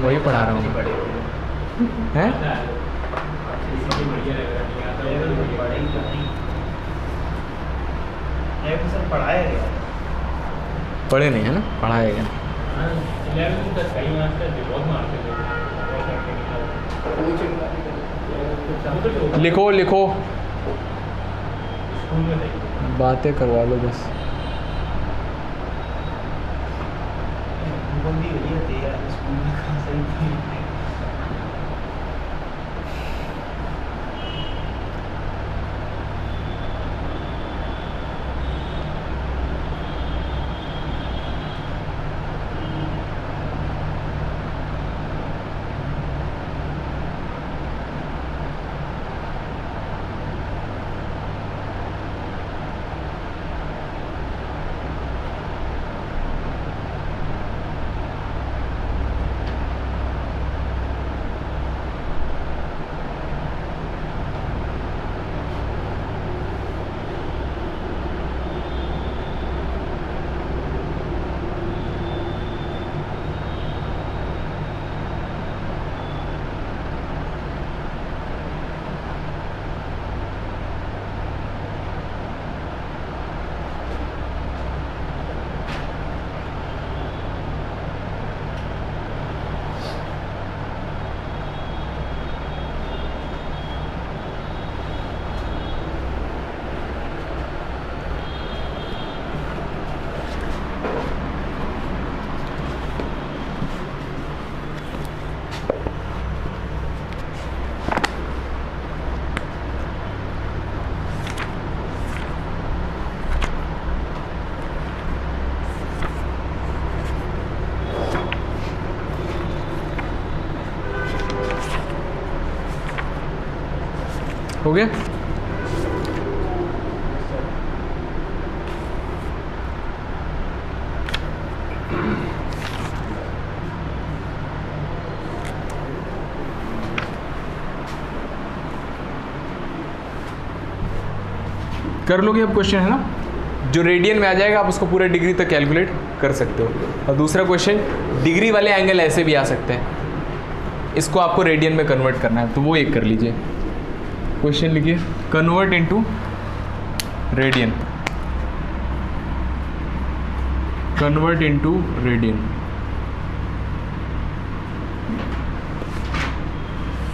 वही पढ़ा रहा हूँ हैं। पढ़े नहीं है ना, पढ़ाएगा। लिखो लिखो, बातें करवा लो बस। हो गया? कर लोगे अब क्वेश्चन, है ना? जो रेडियन में आ जाएगा आप उसको पूरे डिग्री तक कैलकुलेट कर सकते हो। और दूसरा क्वेश्चन, डिग्री वाले एंगल ऐसे भी आ सकते हैं, इसको आपको रेडियन में कन्वर्ट करना है, तो वो एक कर लीजिए। क्वेश्चन लिखिए, convert into radian, convert into radian.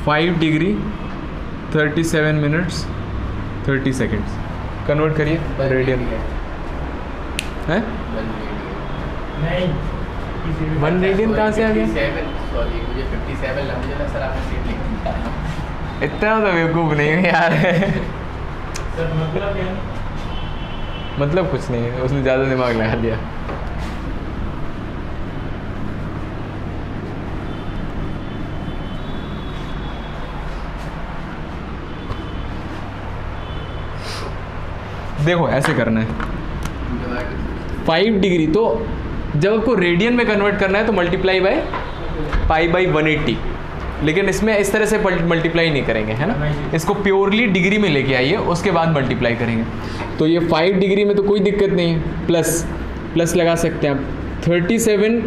5 degree 37 minutes 30 seconds, convert करिए रेडियन है। नहीं 1 रेडियन कहाँ से आ गया? सॉरी मुझे 57 लगा, मुझे लगा सर आपने सीट लिख दिया। इतना तो बेवकूफ़ नहीं है यार। सर मतलब क्या है? मतलब कुछ नहीं है, उसने ज़्यादा दिमाग लगा दिया। देखो ऐसे करना है, 5 डिग्री, तो जब आपको रेडियन में कन्वर्ट करना है तो मल्टीप्लाई बाय पाई बाई 180, लेकिन इसमें इस तरह से मल्टीप्लाई नहीं करेंगे, है ना? इसको प्योरली डिग्री में लेके आइए, उसके बाद मल्टीप्लाई करेंगे। तो ये 5 डिग्री में तो कोई दिक्कत नहीं है, प्लस लगा सकते हैं आप। 37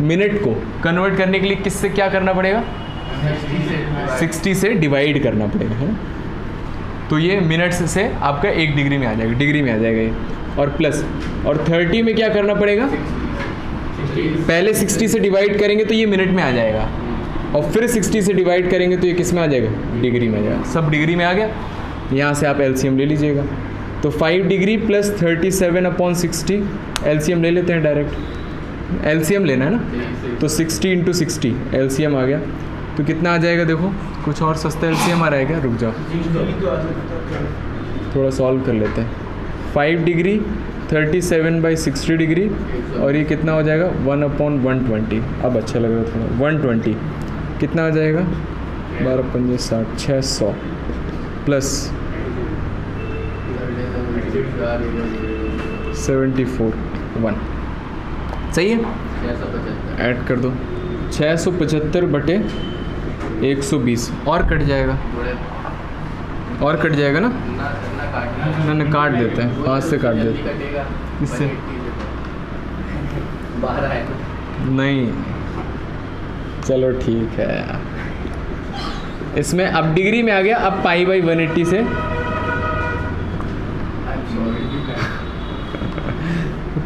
मिनट को कन्वर्ट करने के लिए किससे क्या करना पड़ेगा? 60 से डिवाइड करना पड़ेगा, है ना? तो ये मिनट्स से आपका 1 डिग्री में आ जाएगा, डिग्री में आ जाएगा ये, और प्लस। और 30 में क्या करना पड़ेगा? पहले 60 से डिवाइड करेंगे तो ये मिनट में आ जाएगा, और फिर 60 से डिवाइड करेंगे तो ये किस में आ जाएगा? डिग्री में आ जाएगा। सब डिग्री में आ गया, यहाँ से आप एलसीएम ले लीजिएगा। तो 5 डिग्री प्लस 37/60, एलसीएम ले लेते हैं डायरेक्ट, एलसीएम लेना है ना, तो 60 इंटू 60 एलसीएम आ गया। तो कितना आ जाएगा? देखो कुछ और सस्ता एलसीएम आ रहा है क्या? रुक जाओ थोड़ा सॉल्व कर लेते हैं। 5 डिग्री 37/60 डिग्री, और ये कितना हो जाएगा? 1/120। अब अच्छा लग रहा है थोड़ा, 120 कितना आ जाएगा? 12×5 = 600 प्लस 74 1, सही है? ऐड कर दो, 675 बटे 120, और कट जाएगा, और कट जाएगा ना? ना काट देते हैं, 5 से काट देते हैं। किससे? नहीं, चलो ठीक है। इसमें अब डिग्री में आ गया, अब पाई बाई 180 से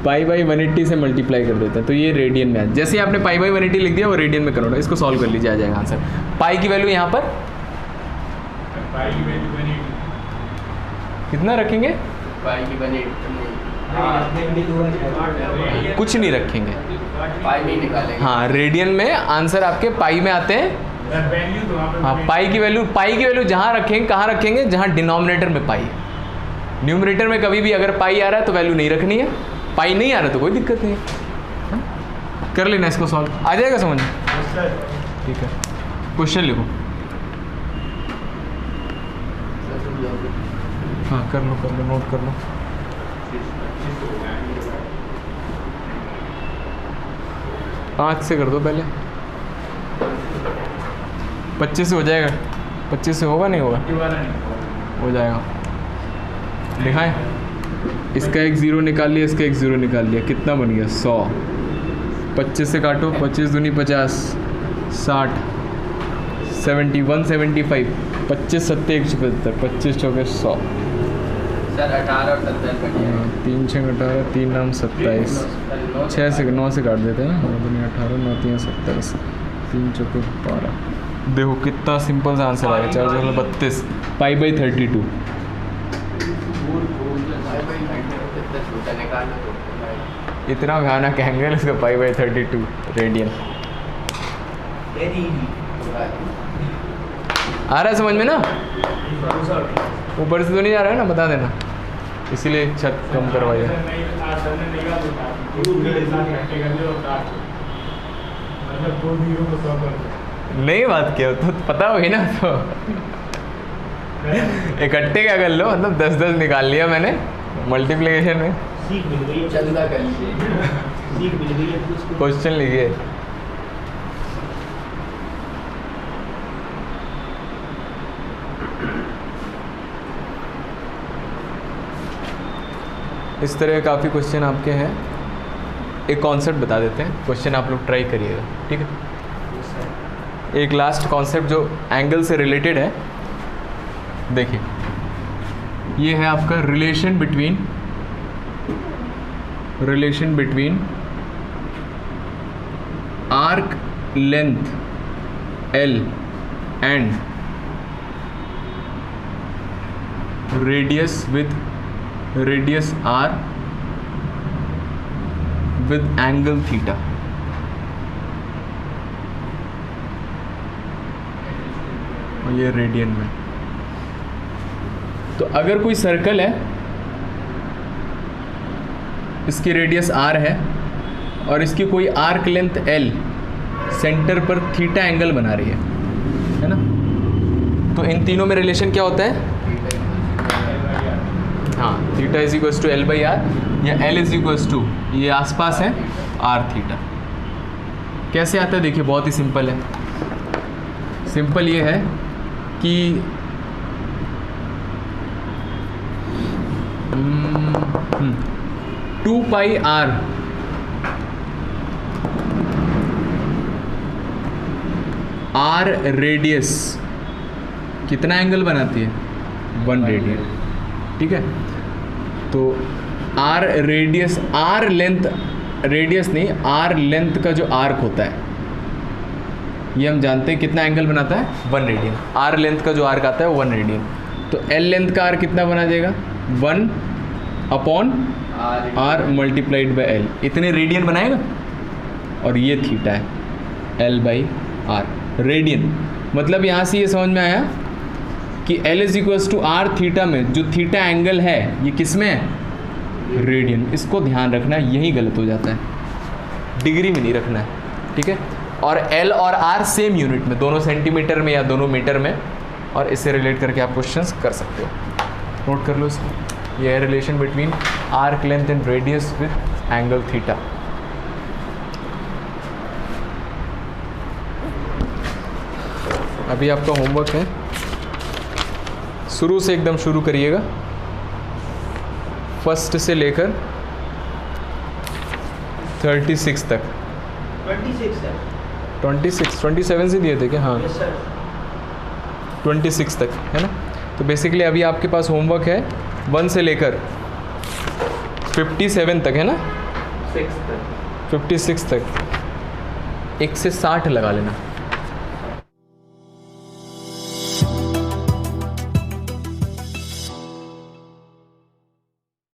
पाई बाई 180 से मल्टीप्लाई कर देते हैं, तो ये रेडियन में आ। जैसे ही आपने पाई बाई 180 लिख दिया वो रेडियन में कन्वर्ट, इसको सॉल्व कर लीजिए, आ जाएगा आंसर। पाई की वैल्यू यहाँ पर पाई की वैल्यू 180, कितना रखेंगे? पाई की 180 कुछ नहीं रखेंगे, पाई में ही निकालेंगे। हाँ, रेडियन में आंसर आपके पाई में आते हैं। वैल्यू तो वहाँ पे हाँ, पाई की वैल्यू जहाँ रखेंगे, कहाँ रखेंगे? जहाँ डिनोमिनेटर में पाई है। न्यूमरेटर में कभी भी अगर पाई आ रहा है तो वैल्यू नहीं रखनी है, पाई नहीं आ रहा तो कोई दिक्कत नहीं है। कर लेना इसको सॉल्व, आ जाएगा समझ में? ठीक है, क्वेश्चन लिखो। हाँ कर लो, नोट कर लो। पाँच से कर दो पहले, 25 से हो जाएगा। 25 से होगा, नहीं होगा? हो जाएगा। दिखाएं, इसका एक ज़ीरो निकाल लिया, इसका एक ज़ीरो निकाल लिया, कितना बन गया? 100। 25 से काटो, 25 दूनी 50, 60, 70, 175, 25 सत्ते 175, 25 चौके 100। सर 18 और 70 कटिए। 3 6 18, 3 9 27, 6 से 9 से काट देते हैं ना, 9 दूनी 18, 9 3 27, 3 चौके 12। देखो कितना सिंपल सा आंसर आएगा, 4×32 पाई बाई 32। इतना भयानक एंगल इसका, पाई बाई 32 रेडियन। आ रहा है समझ में ना? ऊपर से तो नहीं आ रहा है ना, बता देना, इसीलिए छत कम करवाइए। नहीं बात किया तो पता होगी ना, तो इकट्ठे क्या कर लो, मतलब 10-10 निकाल लिया मैंने मल्टीप्लिकेशन में। सीख मिल गई है, चंदा कर लीजिए। सीख मिल गई है उसको। क्वेश्चन लिखिए। इस तरह काफ़ी क्वेश्चन आपके हैं। एक कॉन्सेप्ट बता देते हैं, क्वेश्चन आप लोग ट्राई करिएगा, ठीक है। एक लास्ट कॉन्सेप्ट जो एंगल से रिलेटेड है, देखिए ये है आपका relation between arc length L and radius R with angle theta. और ये रेडियन में। तो अगर कोई सर्कल है, इसकी रेडियस R है और इसकी कोई आर्क लेंथ L सेंटर पर थीटा एंगल बना रही है ना, तो इन तीनों में रिलेशन क्या होता है? हाँ, theta is equals to L/R या L इज इक्वल्स टू, ये आसपास है, R थीटा। कैसे आता है देखिए, बहुत ही सिंपल है। सिंपल ये है कि 2πr रेडियस कितना एंगल बनाती है? 1 रेडियन, ठीक है। तो R radius, R length, radius नहीं, R लेंथ का जो आर्क होता है, ये हम जानते हैं कितना एंगल बनाता है? 1 रेडियन। R लेंथ का जो आर्क आता है वो 1 रेडियन। तो L लेंथ का आर्क कितना बना देगा? 1/R मल्टीप्लाइड बाई L, इतने रेडियन बनाएगा। और ये थीटा है, L/R रेडियन। मतलब यहाँ से ये समझ में आया कि L is equals to R theta में जो थीटा एंगल है, ये किस में है? रेडियन। इसको ध्यान रखना, यही गलत हो जाता है, डिग्री में नहीं रखना है, ठीक है। और L और R सेम यूनिट में, दोनों सेंटीमीटर में या दोनों मीटर में, और इससे रिलेट करके आप क्वेश्चंस कर सकते हो। नोट कर लो इसको। ये है relation between arc length and radius with angle theta. अभी आपका होमवर्क है, शुरू से एकदम शुरू करिएगा, फर्स्ट से लेकर 36 तक। 26 है। 27 से दिए थे क्या? हाँ, यस सर। 26 तक है ना। तो बेसिकली अभी आपके पास होमवर्क है 1 से लेकर 57 तक, है ना, 6 तक। 56 तक। 1 से 60 लगा लेना।